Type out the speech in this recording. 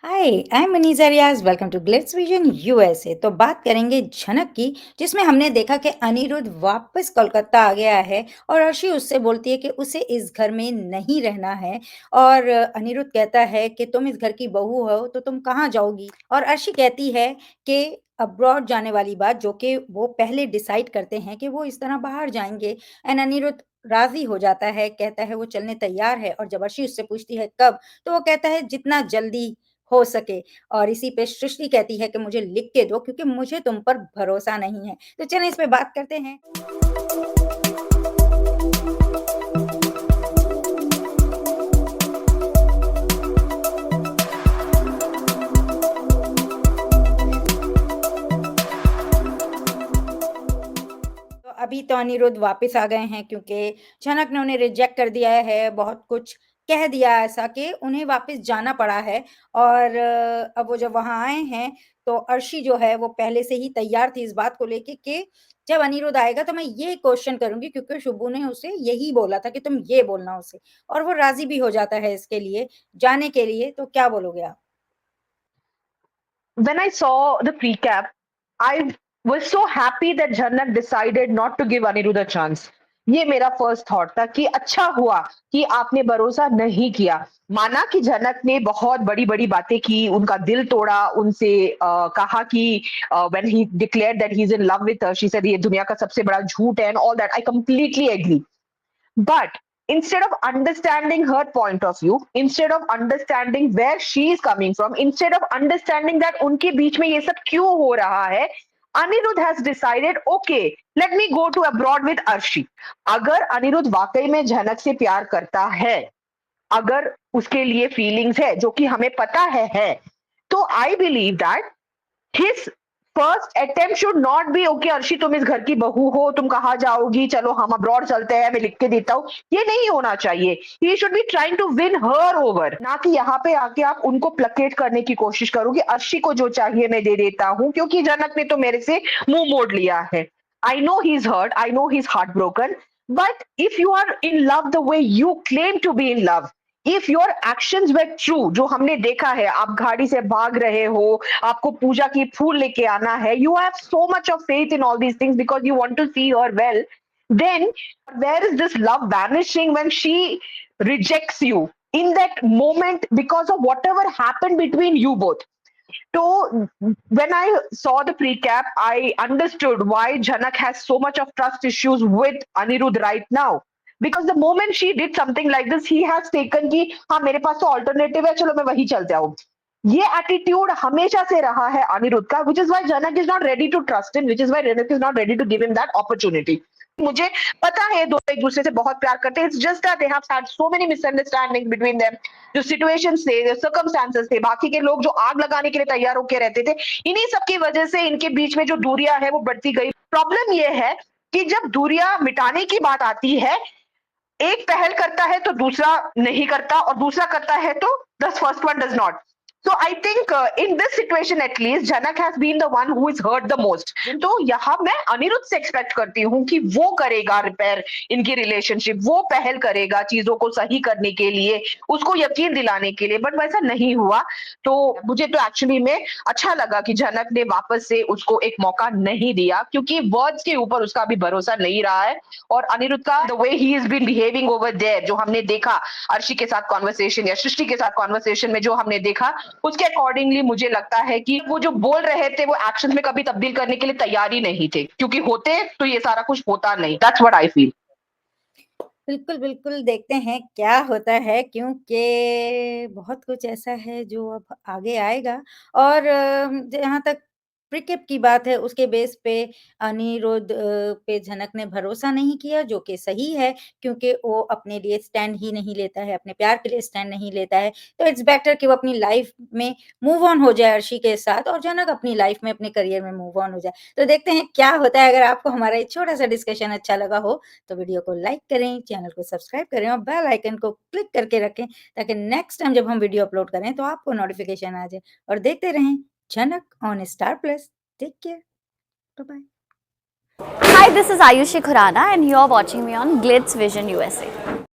Hi, I am Maniza Riaz, welcome to Glitz Vision USA. तो बात करेंगे झनक की, जिसमें हमने देखा कि अनिरुद्ध वापस कोलकाता आ गया है और अर्शी उससे बोलती है कि उसे इस घर में नहीं रहना है। और अनिरुद्ध कहता है कि तुम इस घर की बहू हो तो तुम कहाँ जाओगी? और अर्शी कहती है कि अब्रॉड जाने वाली बात, जो कि वो पहले डिसाइड करते हैं कि वो इस तरह बाहर जाएँगे। एंड अनिरुद्ध राज़ी हो जाता है, कहता है वो चलने तैयार है। और जब अर्शी उससे पूछती है कब, तो वो कहता है जितना जल्दी हो सके। और इसी पे सृष्टि कहती है कि मुझे लिख के दो, क्योंकि मुझे तुम पर भरोसा नहीं है। तो चलें इस पे बात करते हैं। तो अभी तो अनिरुद्ध वापस आ गए हैं, क्योंकि झनक ने उन्हें रिजेक्ट कर दिया है, बहुत कुछ कह दिया ऐसा कि उन्हें वापस जाना पड़ा है। और अब वो जब वहाँ आए हैं, तो अर्शी जो है वो पहले से ही तैयार थी इस बात को लेके कि जब अनिरुद्ध आएगा तो मैं ये क्वेश्चन करूँगी, क्योंकि शुभू ने उसे यही बोला था कि तुम ये बोलना उसे। और वो राज़ी भी हो जाता है इसके लिए, जाने के लिए। तो क्या बोलोगे आप? When I saw the recap, I was so happy that Janak decided not to give Anirudh a chance. ये मेरा फर्स्ट थॉट था कि अच्छा हुआ कि आपने भरोसा नहीं किया। माना कि जनक ने बहुत बड़ी-बड़ी बातें की, उनका दिल तोड़ा, उनसे कहा कि when he declared that he is in love with her, she said ये दुनिया का सबसे बड़ा झूठ है and all that. I completely agree. But instead of understanding her point of view, instead of understanding where she is coming from, instead of understanding that उनके बीच में ये सब क्यों हो रहा है, Anirudh has decided, okay, let me go to abroad with Arshi. अगर अनिरुद्ध वाकई में झनक से प्यार करता है, अगर उसके लिए फीलिंग्स है जो कि हमें पता है, तो I believe that his first attempt should not be okay Arshi तुम इस घर की बहू हो, तुम कहाँ जाओगी, चलो हम अब्रॉड चलते हैं, मैं लिख के देता हूँ। ये नहीं होना चाहिए। He should be trying to win her over, ना कि यहाँ पे आके आप उनको प्लकेट करने की कोशिश करोगे। अर्शी को जो चाहिए मैं दे देता हूँ, क्योंकि जनक ने तो मेरे से मुंह मोड़ लिया है। I know he is hurt, I know he is heart broken, but if you are in love the way you claim to be in love, if your actions were true, जो हमने देखा है, आप गाड़ी से भाग रहे हो, आपको पूजा की फूल लेके आना है, you have so much of faith in all these things because you want to see her well, then where is this love vanishing when she rejects you in that moment because of whatever happened between you both? So when I saw the pre-cap, I understood why Janak has so much of trust issues with Anirudh right now. Because the moment she did something like this, he has taken कि हाँ मेरे पास तो alternative है, चलो मैं वही चल जाऊँ। ये एटीट्यूड हमेशा से रहा है अनिरुद्ध का, which is why Janak is not ready to trust him, which is why Janak is not ready to give him that opportunity. मुझे पता है दोनों एक दूसरे से बहुत प्यार करते हैं, it's just that they have had so many misunderstanding between them. जो सिचुएशंस थे, जो सर्कमस्टेंसेस थे, बाकी के लोग जो आग लगाने के लिए तैयार होके रहते थे, इन्हीं सब की वजह से इनके बीच में जो दूरियां है वो बढ़ती गई। प्रॉब्लम ये है कि जब दूरियां मिटाने की बात आती है, एक पहल करता है तो दूसरा नहीं करता, और दूसरा करता है तो the first one does not. So I think in this situation at least Janak has been the one who is hurt the most. तो यहाँ मैं अनिरुद्ध से एक्सपेक्ट करती हूँ कि वो करेगा रिपेयर इनकी रिलेशनशिप, वो पहल करेगा चीजों को सही करने के लिए, उसको यकीन दिलाने के लिए, बट वैसा नहीं हुआ। तो मुझे तो एक्चुअली में अच्छा लगा कि जनक ने वापस से उसको एक मौका नहीं दिया, क्योंकि वर्ड्स के ऊपर उसका अभी भरोसा नहीं रहा है। और अनिरुद्ध का the way he is been behaving over there, जो हमने देखा अर्शी के साथ कॉन्वर्सेशन या सृष्टि के साथ कॉन्वर्सेशन में जो हमने देखा, उसके अकॉर्डिंगली मुझे लगता है कि वो जो बोल रहे थे वो एक्शन में कभी तब्दील करने के लिए तैयार ही नहीं थे, क्योंकि होते तो ये सारा कुछ होता नहीं। That's what I feel. बिल्कुल, बिल्कुल, देखते हैं क्या होता है, क्योंकि बहुत कुछ ऐसा है जो अब आगे आएगा। और जहाँ तक प्रीकेप की बात है, उसके बेस पे अनिरुद्ध पे झनक ने भरोसा नहीं किया, जो कि सही है, क्योंकि वो अपने लिए स्टैंड ही नहीं लेता है, अपने प्यार के लिए स्टैंड नहीं लेता है। तो इट्स बेटर कि वो अपनी लाइफ़ में मूव ऑन हो जाए अर्शी के साथ, और झनक अपनी लाइफ़ में, अपने करियर में मूव ऑन हो जाए। तो देखते हैं क्या होता है। अगर आपको हमारा ये छोटा-सा डिस्कशन अच्छा लगा हो, तो वीडियो को लाइक करें, चैनल को सब्सक्राइब करें और बेल आइकन को क्लिक करके रखें, ताकि नेक्स्ट टाइम जब हम वीडियो अपलोड करें तो आपको नोटिफिकेशन आ जाए। और देखते रहें Jhanak on Star Plus. Take care, bye bye. Hi, this is Ayushi Khurana, and you're watching me on Glitz Vision USA.